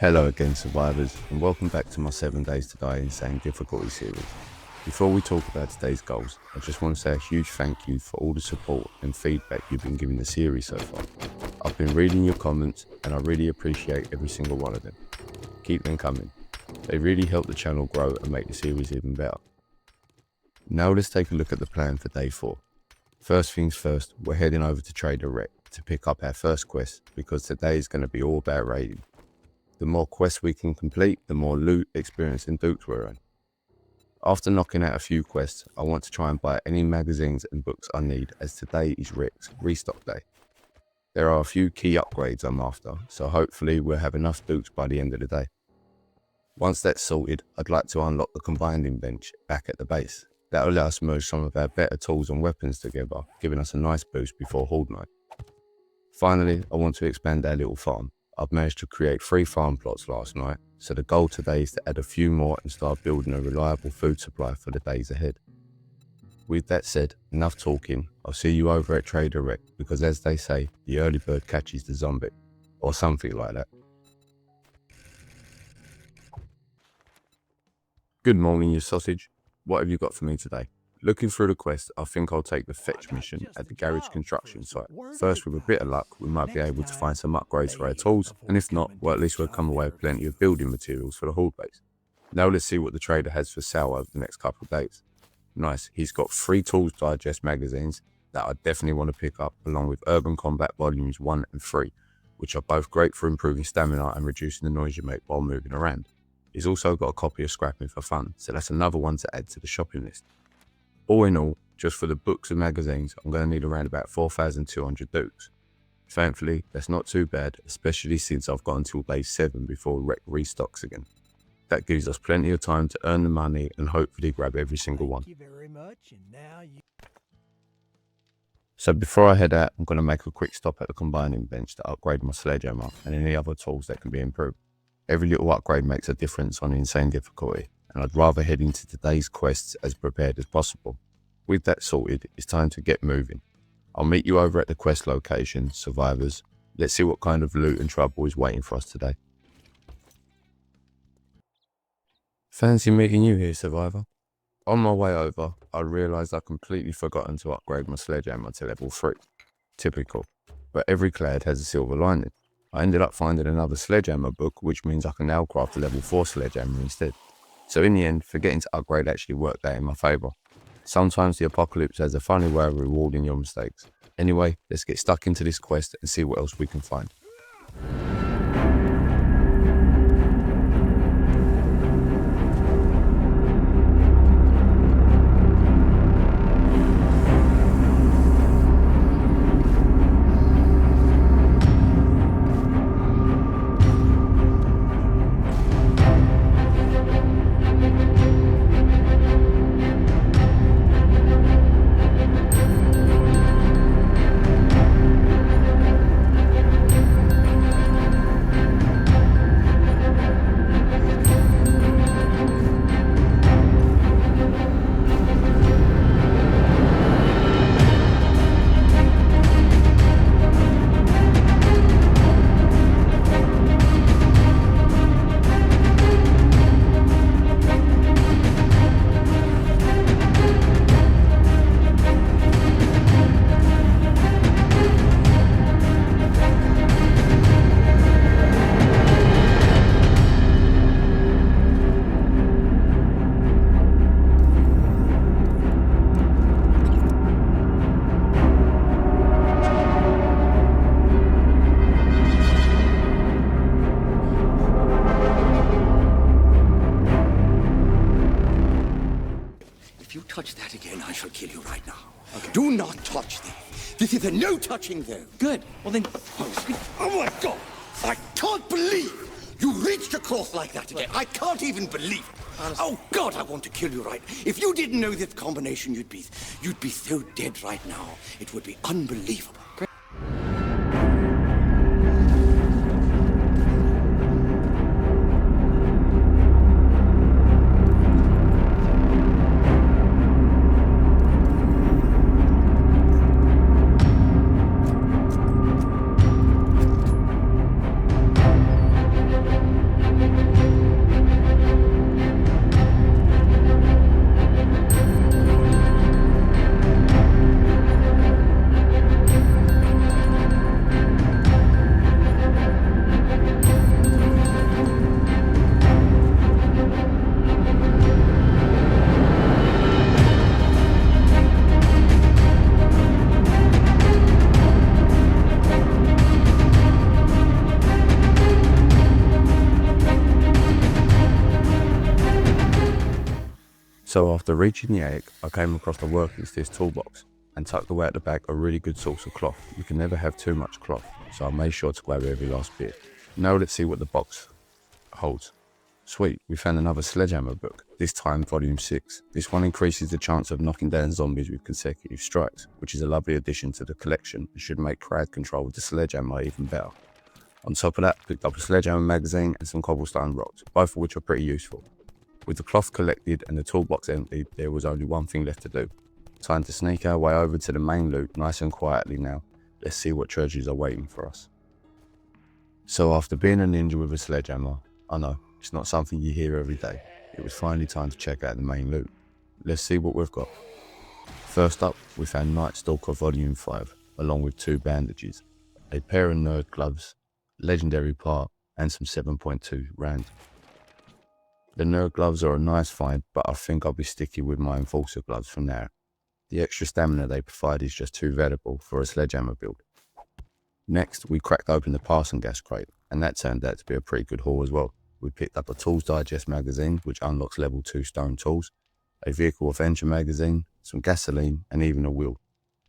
Hello again, survivors, and welcome back to my 7 Days to Die Insane Difficulty series. Before we talk about today's goals, I just want to say a huge thank you for all the support and feedback you've been giving the series so far. I've been reading your comments and I really appreciate every single one of them. Keep them coming. They really help the channel grow and make the series even better. Now let's take a look at the plan for day 4. First things first, we're heading over to Trader Rec to pick up our first quest because today is going to be all about raiding. The more quests we can complete, the more loot, experience and dukes we'll earn. After knocking out a few quests, I want to try and buy any magazines and books I need as today is Rec's restock day. There are a few key upgrades I'm after, so hopefully we'll have enough dukes by the end of the day. Once that's sorted, I'd like to unlock the combining bench back at the base. That'll allow us to merge some of our better tools and weapons together, giving us a nice boost before Horde Night. Finally, I want to expand our little farm. I've managed to create 3 farm plots last night, so the goal today is to add a few more and start building a reliable food supply for the days ahead. With that said, enough talking, I'll see you over at Trader Rec because as they say, the early bird catches the zombie, or something like that. Good morning, you sausage. What have you got for me today? Looking through the quest, I think I'll take the fetch mission at the garage construction site. First, with a bit of luck, we might be able to find some upgrades for our tools, and if not, well, at least we'll come away with plenty of building materials for the Horde base. Now let's see what the trader has for sale over the next couple of days. Nice, he's got 3 Tools Digest magazines that I definitely want to pick up, along with Urban Combat Volumes 1 and 3, which are both great for improving stamina and reducing the noise you make while moving around. He's also got a copy of Scrapping for Fun, so that's another one to add to the shopping list. All in all, just for the books and magazines, I'm going to need around about 4,200 dukes. Thankfully, that's not too bad, especially since I've got until day 7 before Rec restocks again. That gives us plenty of time to earn the money and hopefully grab every single one. Thank you very much, and now you... So before I head out, I'm going to make a quick stop at the combining bench to upgrade my sledgehammer and any other tools that can be improved. Every little upgrade makes a difference on the insane difficulty, and I'd rather head into today's quests as prepared as possible. With that sorted, it's time to get moving. I'll meet you over at the quest location, survivors. Let's see what kind of loot and trouble is waiting for us today. Fancy meeting you here, survivor. On my way over, I realised I'd completely forgotten to upgrade my sledgehammer to level 3. Typical, but every cloud has a silver lining. I ended up finding another sledgehammer book, which means I can now craft a level 4 sledgehammer instead. So in the end, forgetting to upgrade actually worked out in my favour. Sometimes the apocalypse has a funny way of rewarding your mistakes. Anyway, let's get stuck into this quest and see what else we can find. Touch that again, I shall kill you right now. Okay. Do not touch that. This is a no touching zone. Good. Well then... Oh my God! I can't believe you reached across like that again. I can't even believe it. Honestly. Oh God, I want to kill you right. If you didn't know this combination, you'd be so dead right now. It would be unbelievable. So after reaching the attic, I came across the working stitch toolbox and tucked away at the back a really good source of cloth. You can never have too much cloth, so I made sure to grab every last bit. Now let's see what the box holds. Sweet, we found another Sledgehammer book, this time volume 6. This one increases the chance of knocking down zombies with consecutive strikes, which is a lovely addition to the collection and should make crowd control with the Sledgehammer even better. On top of that, I picked up a Sledgehammer magazine and some cobblestone rocks, both of which are pretty useful. With the cloth collected and the toolbox emptied, there was only one thing left to do. Time to sneak our way over to the main loot nice and quietly now. Let's see what treasures are waiting for us. So after being a ninja with a sledgehammer, I know, it's not something you hear every day. It was finally time to check out the main loot. Let's see what we've got. First up, we found Night Stalker Volume 5, along with 2 bandages, a pair of nerd gloves, legendary part, and some 7.2 rand. The nerd gloves are a nice find, but I think I'll be sticking with my enforcer gloves from now. The extra stamina they provide is just too valuable for a sledgehammer build. Next, we cracked open the Parson gas crate, and that turned out to be a pretty good haul as well. We picked up a Tools Digest magazine, which unlocks level 2 stone tools, a Vehicle Avenger magazine, some gasoline, and even a wheel.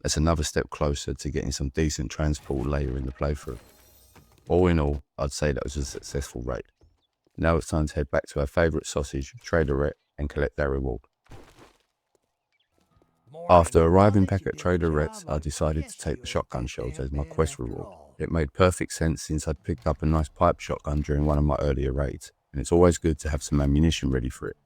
That's another step closer to getting some decent transport later in the playthrough. All in all, I'd say that was a successful raid. Now it's time to head back to our favourite sausage, Traderette, and collect our reward. After arriving back at Traderette's, I decided to take the shotgun shells as my quest reward. It made perfect sense since I'd picked up a nice pipe shotgun during one of my earlier raids, and it's always good to have some ammunition ready for it.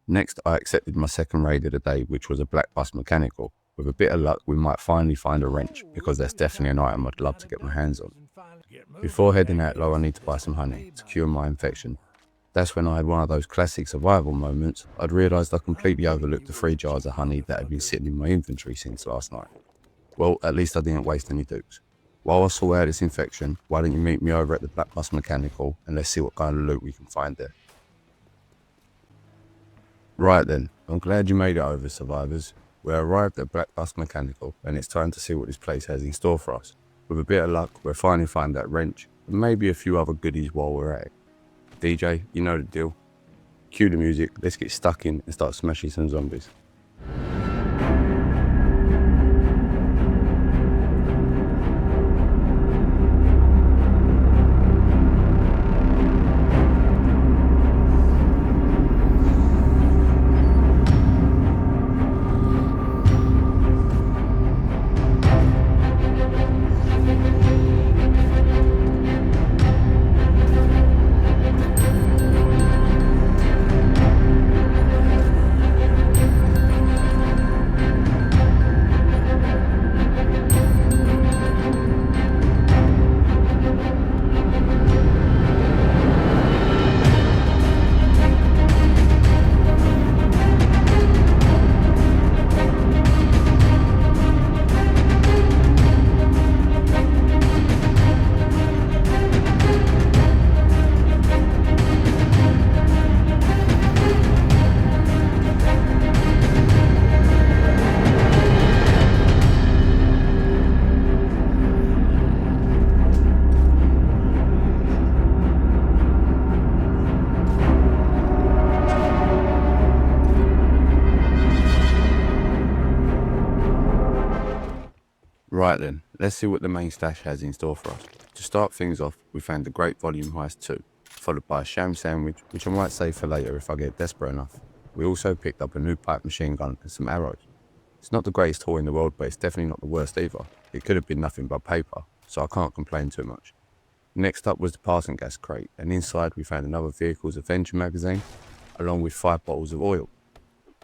Next, I accepted my second raid of the day, which was a black bus mechanical. With a bit of luck, we might finally find a wrench, because that's definitely an item I'd love to get my hands on. Before heading out though, I need to buy some honey to cure my infection. That's when I had one of those classic survival moments. I'd realised I completely overlooked the 3 jars of honey that had been sitting in my inventory since last night. Well, at least I didn't waste any dukes. While I sort out this infection, why don't you meet me over at the Black Bus Mechanical and let's see what kind of loot we can find there. Right then, I'm glad you made it over, survivors. We arrived at Black Bus Mechanical and it's time to see what this place has in store for us. With a bit of luck, we'll finally find that wrench and maybe a few other goodies while we're at it. DJ, you know the deal. Cue the music, let's get stuck in and start smashing some zombies. Right then, let's see what the main stash has in store for us. To start things off, we found the Great Volume Heist 2, followed by a sham sandwich, which I might save for later if I get desperate enough. We also picked up a new pipe machine gun and some arrows. It's not the greatest toy in the world, but it's definitely not the worst either. It could have been nothing but paper, so I can't complain too much. Next up was the Parson gas crate, and inside we found another Vehicles Avenger magazine, along with 5 bottles of oil.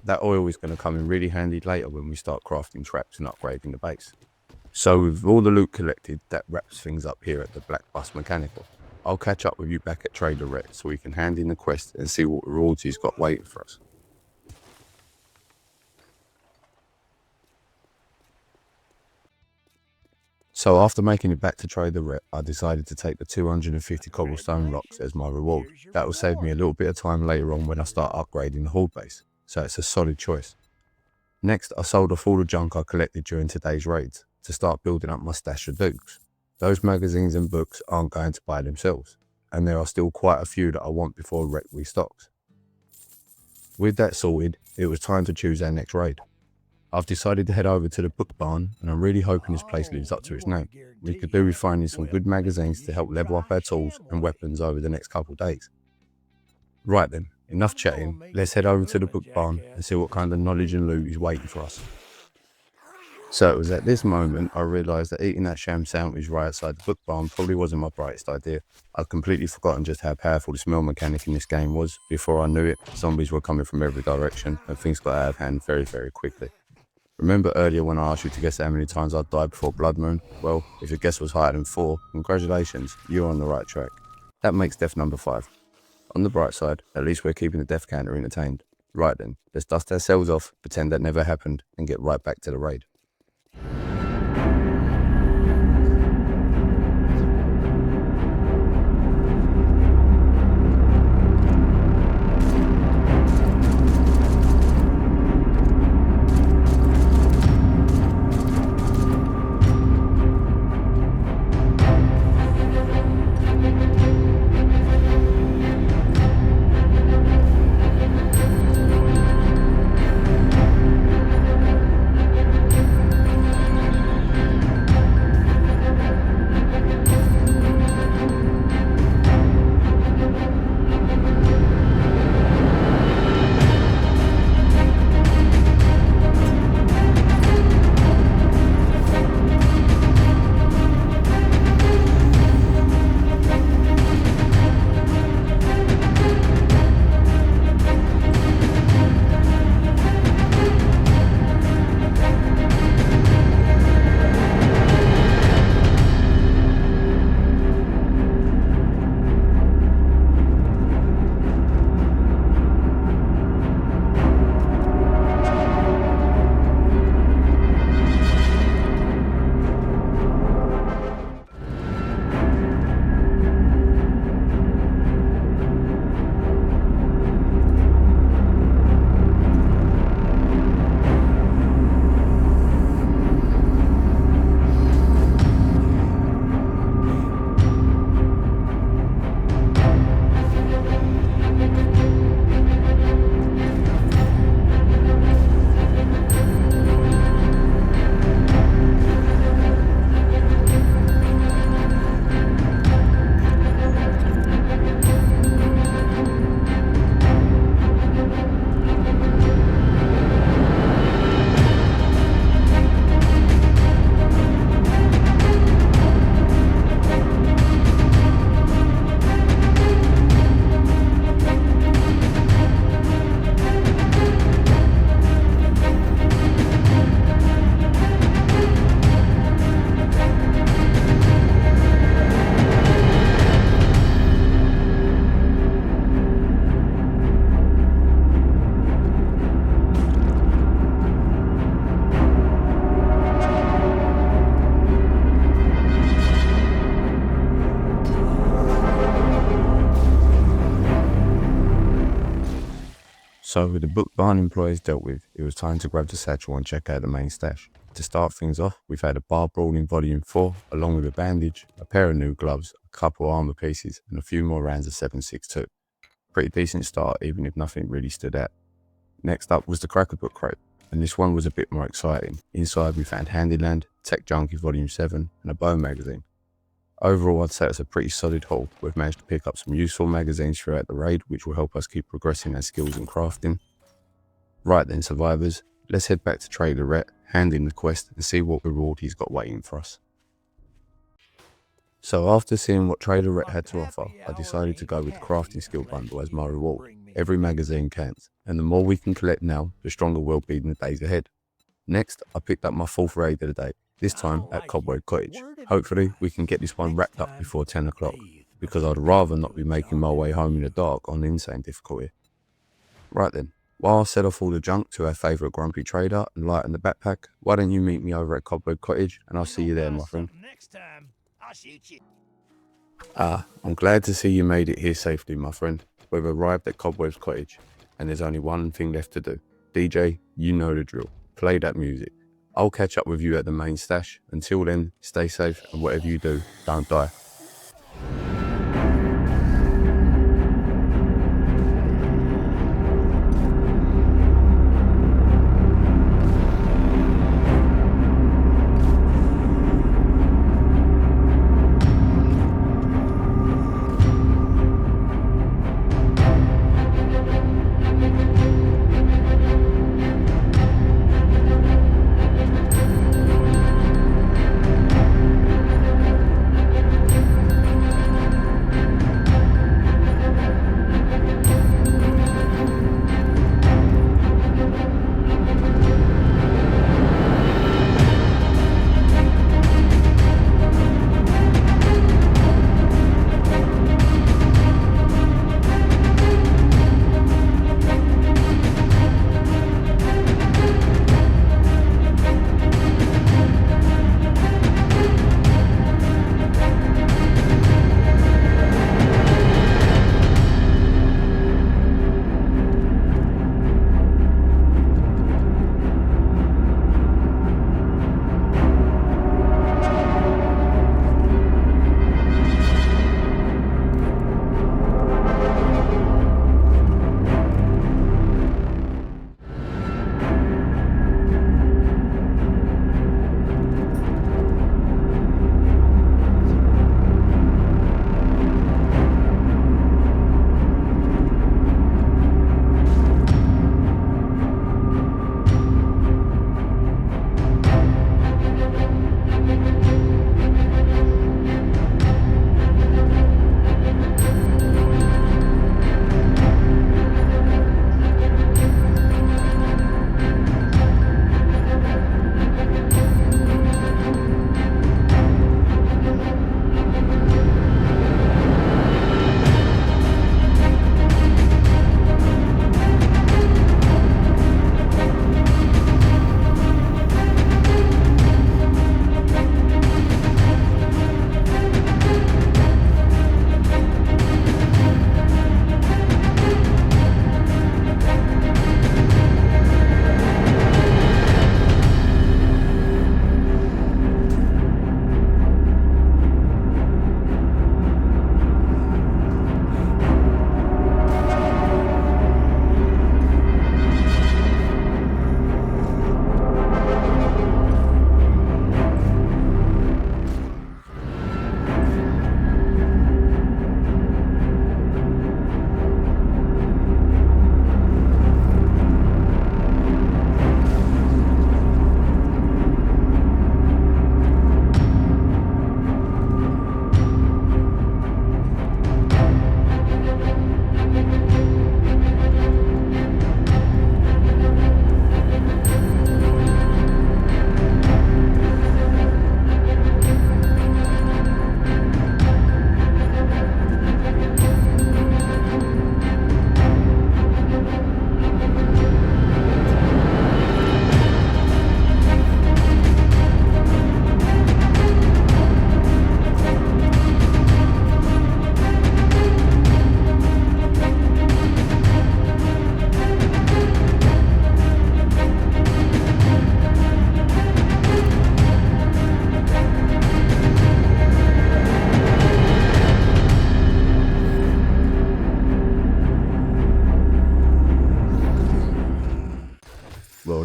That oil is going to come in really handy later when we start crafting traps and upgrading the base. So with all the loot collected, that wraps things up here at the Black Bus Mechanical. I'll catch up with you back at Traderette so we can hand in the quest and see what rewards he's got waiting for us. So after making it back to Traderette, I decided to take the 250 cobblestone rocks as my reward. That will save me a little bit of time later on when I start upgrading the horde base, so it's a solid choice. Next, I sold off all the junk I collected during today's raids to start building up my stash of dukes. Those magazines and books aren't going to buy themselves, and there are still quite a few that I want before Rec restocks. With that sorted, it was time to choose our next raid. I've decided to head over to the book barn, and I'm really hoping this place lives up to its name. We could do with finding some good magazines to help level up our tools and weapons over the next couple of days. Right then, enough chatting, let's head over to the book barn and see what kind of knowledge and loot is waiting for us. So it was at this moment I realised that eating that sham sandwich right outside the book barn probably wasn't my brightest idea. I'd completely forgotten just how powerful the smell mechanic in this game was. Before I knew it, zombies were coming from every direction and things got out of hand very, very quickly. Remember earlier when I asked you to guess how many times I'd died before Blood Moon? Well, if your guess was higher than 4, congratulations, you're on the right track. That makes death number 5. On the bright side, at least we're keeping the death counter entertained. Right then, let's dust ourselves off, pretend that never happened, and get right back to the raid. So with the book barn employees dealt with, it was time to grab the satchel and check out the main stash. To start things off, we've had a bar brawl in volume 4, along with a bandage, a pair of new gloves, a couple armor pieces, and a few more rounds of 7.62. Pretty decent start, even if nothing really stood out. Next up was the Cracker Book crate, and this one was a bit more exciting. Inside we found Handyland, Tech Junkie volume 7, and a Bone magazine. Overall, I'd say it's a pretty solid haul. We've managed to pick up some useful magazines throughout the raid, which will help us keep progressing our skills in crafting. Right then, survivors, let's head back to Trader Rhett, hand in the quest, and see what reward he's got waiting for us. So after seeing what Trader Rhett had to offer, I decided to go with the crafting skill bundle as my reward. Every magazine counts, and the more we can collect now, the stronger we'll be in the days ahead. Next, I picked up my 4th raid of the day, this time at Cobweb Cottage. Hopefully, we can get this one wrapped up before 10 o'clock, because I'd rather not be making my way home in the dark on insane difficulty. Right then, while I set off all the junk to our favourite grumpy trader and lighten the backpack, why don't you meet me over at Cobweb Cottage, and I'll see you there, my friend. I'm glad to see you made it here safely, my friend. We've arrived at Cobweb's Cottage, and there's only one thing left to do. DJ, you know the drill. Play that music. I'll catch up with you at the main stash. Until then, stay safe, and whatever you do, don't die.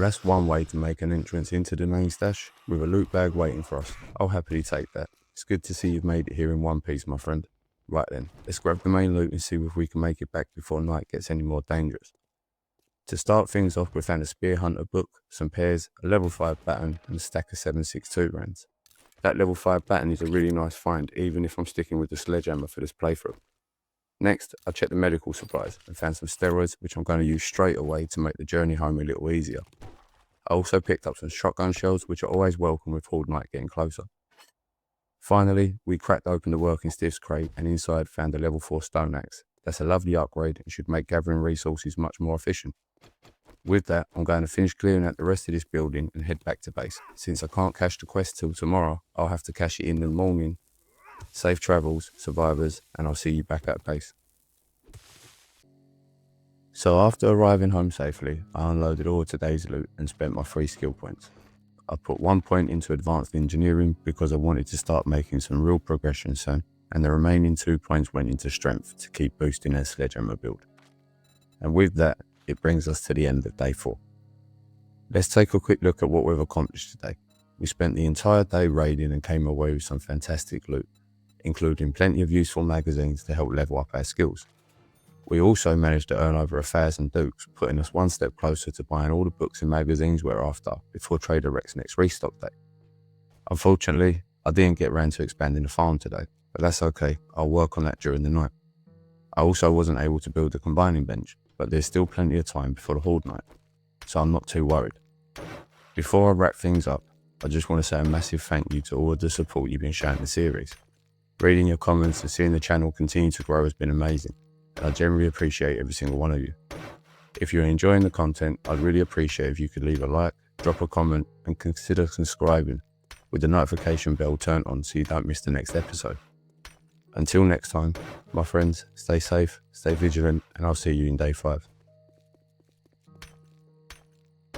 that's one way to make an entrance into the main stash, with a loot bag waiting for us. I'll happily take that. It's good to see you've made it here in one piece, my friend. Right then, let's grab the main loot and see if we can make it back before night gets any more dangerous. To start things off, we found a Spear Hunter book, some pairs, a level 5 baton and a stack of 7.62 rounds. That level 5 baton is a really nice find, even if I'm sticking with the sledgehammer for this playthrough. Next, I checked the medical supplies and found some steroids, which I'm going to use straight away to make the journey home a little easier. I also picked up some shotgun shells, which are always welcome with Horde Night getting closer. Finally, we cracked open the working stiffs crate and inside found a level 4 stone axe. That's a lovely upgrade and should make gathering resources much more efficient. With that, I'm going to finish clearing out the rest of this building and head back to base. Since I can't cash the quest till tomorrow, I'll have to cash it in the morning. Safe travels, survivors, and I'll see you back at base. So after arriving home safely, I unloaded all of today's loot and spent my 3 skill points. I put 1 point into advanced engineering because I wanted to start making some real progression soon, and the remaining 2 points went into strength to keep boosting their sledgehammer build. And with that, it brings us to the end of day 4. Let's take a quick look at what we've accomplished today. We spent the entire day raiding and came away with some fantastic loot, including plenty of useful magazines to help level up our skills. We also managed to earn over 1,000 dukes, putting us one step closer to buying all the books and magazines we're after before Trader Rex's next restock day. Unfortunately, I didn't get around to expanding the farm today, but that's okay, I'll work on that during the night. I also wasn't able to build a combining bench, but there's still plenty of time before the Horde Night, so I'm not too worried. Before I wrap things up, I just want to say a massive thank you to all of the support you've been showing the series. Reading your comments and seeing the channel continue to grow has been amazing, and I genuinely appreciate every single one of you. If you're enjoying the content, I'd really appreciate if you could leave a like, drop a comment, and consider subscribing with the notification bell turned on so you don't miss the next episode. Until next time, my friends, stay safe, stay vigilant, and I'll see you in day 5.